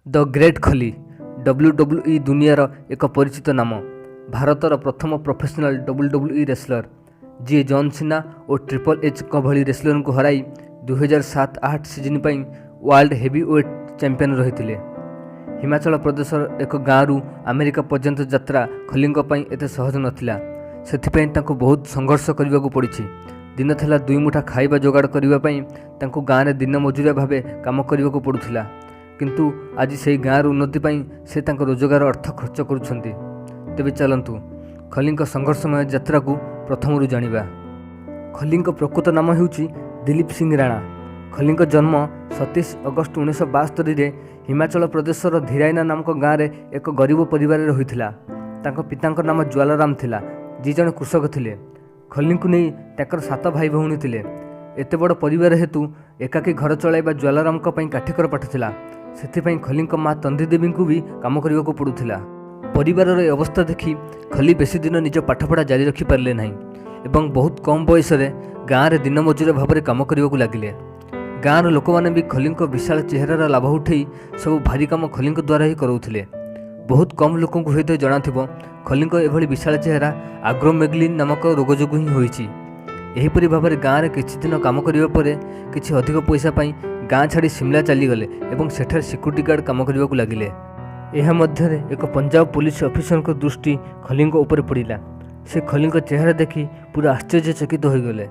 The great खली WWE दुनियार एक परिचित नाम। भारतर प्रथम प्रोफेशनल WWE रेसलर जी जॉन सीना और ट्रिपल एच भली रेसलर को हराई 2007-08 सीजन पर वर्ल्ड हेवीवेट चैंपियन रही। हिमाचल प्रदेश एक गाँव अमेरिका पर्यंत यात्रा खली एत सहज नाला, से बहुत संघर्ष करने को पड़ी। दिन था 2 मुठा खाइबा जोगाड़ करने गाँव में दिन मजुरिया भाव काम करने को पड़ूला, किंतु आज से गाँव उन्नति से रोजगार अर्थ खर्च करुछंती। तेबे चलंतु खली संघर्षमय यात्रा को प्रथम जानिबा। खली प्रकृत नाम हेउची दिलीप सिंह राणा। खली जन्म 27 अगस्त 1972 में हिमाचल प्रदेशर धीराइना नामक गाँव में एक गरीब परिवार होइथिला। तांको पितांको नाम ज्वालाराम थिला, जी जन कृषक थिले। खली को नहीं ताकर 7 भाई भौणी थिले। एते बड़ परिवार हेतु एकाकी घर चलाइबा ज्वालाराम काठिकर पाठ थिला। सेथिपई खली माँ तंदी देवी को भी काम करने को पड़ूला। परिवार अवस्था देखि खली बेसी दिन निज पाठपढ़ा जारी रखी पारे ना एवं बहुत कम बयस गाँव में दिन मजूर भाव में काम करने को लगिले। गाँव लोक मैंने भी खली विशाल चेहरार लाभ उठे सब भारी काम खली द्वारा ही कराउथिले। बहुत कम लोक हूँ जना खली एभली विशाल चेहरा आग्रोमेग्लिन नामक रोग जो ही होइछि। एहीपरि भाव में गाँव में किछि दिन काम करने पर किछि अधिक पैसा पाई गाँ छाड़ी शिमला चलीगले और सेठार सिक्यूरीटी गार्ड काम करने को लगिले। यह मध्य एक पंजाब पुलिस ऑफिसर को दृष्टि खली उपर पड़ा। से खली चेहरा देखि पूरा आश्चर्यचकित होगले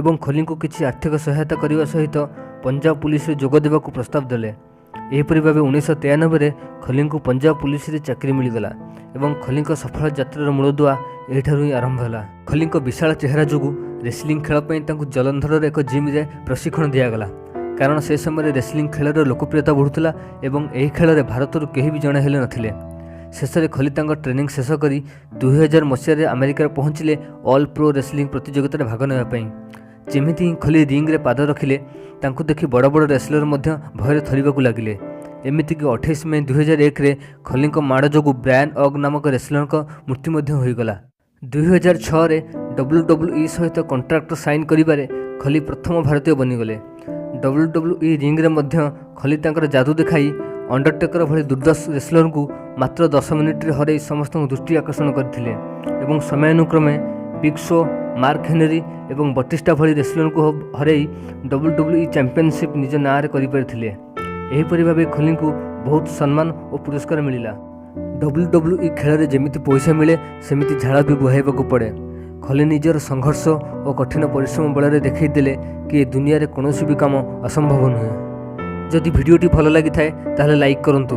और खली को किसी आर्थिक सहायता करने सहित पंजाब पुलिस जोग देवा प्रस्ताव देले। एहीपरि भाव 1993 खली को पंजाब पुलिस चाकरी मिलगला और खली सफल यात्रार मूलदुआ एठारु ही आरंभ होला। खली विशाल चेहरा जोगु रेसलिंग खेल जलंधर एक जिम रे प्रशिक्षण दिगला, कारण से समय रेसलिंग खेलर लोकप्रियता बढ़ुला और यही खेल में भारत कहीं भी जड़े हेले नथिले। शेष में खली ट्रेनिंग शेष कर 2000 मसीह अमेरिका पहुँचले ऑल प्रो रेसलिंग प्रतियोगिता भाग नापी। जमीती ही खली रिंग रे पाद रखिले तांकु देखि बड़ बड़ रेसलर भय थरिबाकु लगिले। एमितिक 28 मई 2001 रे खली माड़ जोगु ब्रायन ऑग नामक रेसलर मृत्यु होईगला। 2006 रे WWE सहित कॉन्ट्रैक्ट साइन करिबारे खली प्रथम भारतीय बनीगले। WWE रिंग रे खली तांकर जादू देखाई अंडरटेकर भली दुर्दश रेसलर को मात्र 10 मिनिट रे हरई समस्त दृष्टि आकर्षण करथिले एवं समयानुक्रमे बिग शो, मार्क हेनरी और बटिस्टा भली रेसलर को हरई WWE चैंपियनशिप निज नाँ करि परिथिले। एहीपरि भाबे खली को बहुत सम्मान और पुरस्कार मिलिला। WWE खेल में जेमिति पैसा मिले सेमिति झाड़ा भी बुहाइबाकू पड़े। खली निजर संघर्ष और कठिन परिश्रम बल देखईदेले कि दुनिया रे कौनसी भी काम असंभव नुहे। जदि भिडियोटी भल लगी थाए ताहले लाइक करंतु,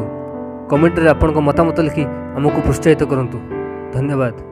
कमेंट रे आपन को मतामत लिखि हमको प्रोत्साहित करंतु। धन्यवाद।